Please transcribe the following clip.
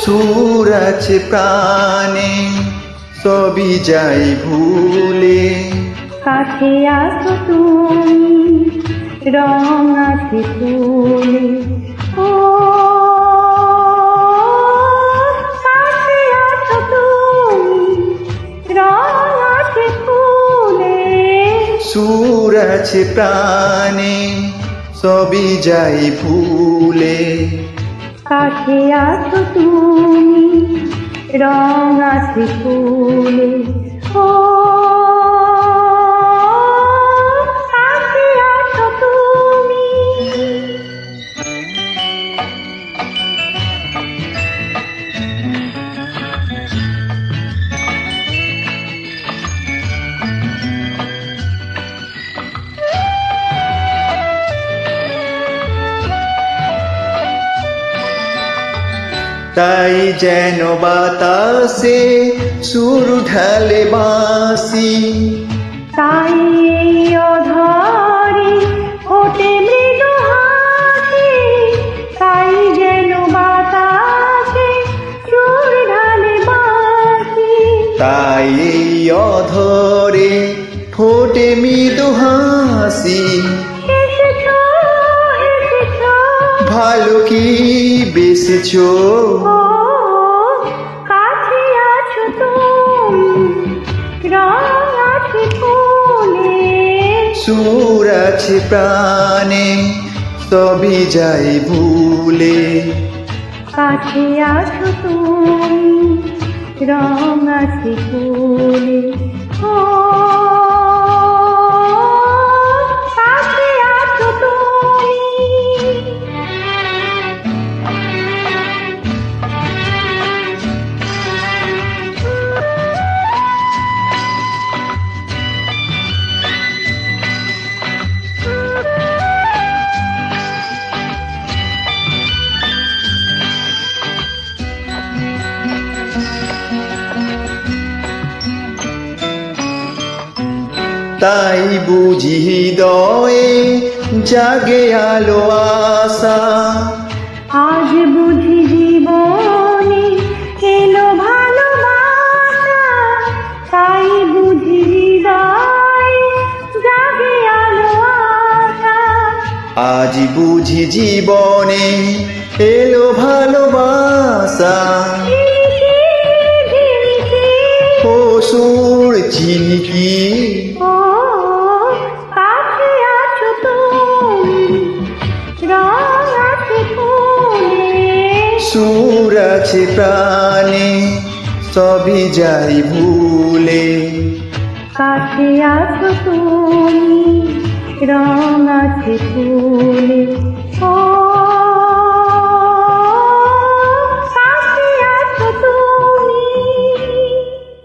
সুর আছে প্রাণে সবই যাই ভুলে। কাছে আছো তুমি রং আছে ফুলে, ও কাছে আছো তুমি রং আছে ফুলে। সুর আছে প্রাণে সবই যাই ভুলে। কাছে আছো তুমি রং আছে ফুলে, ও কাছে আছো তুমি। তাই যেন বাতাসে সুর ঢালে বাঁশি। তাই এই অধরে ওঠে মৃদু হাসি। তাই যেন বাতাসে সুর ঢালে বাঁশি। তাই এই অধরে ফোটে মৃদু হাসি। এসেছো এসেছো ভালো কি বেসেছ, ও কাছে আছো তুমি রং আছে ফুলে। সুর আছে প্রাণে সবই যাই ভুলে। কাছে আছো তুমি রং আছে ফুলে, ও কাছে আছো তুমি। তাই বুঝি হৃদয়ে জাগে আলো আশা। আজ বুঝি জীবনে এলো ভালোবাসা। তাই বুঝি হৃদয়ে জাগে আলো আশা। আজ বুঝি জীবনে এলো ভালোবাসা। ঝিলিকি, ঝিলিকি, ও সুর ঝিলিকি, ও কাছে আছো তুমি রং আছে ফুলে। সুর আছে প্রাণে সবই যাই ভুলে। কাছে আছো তুমি রং আছে ফুলে, ও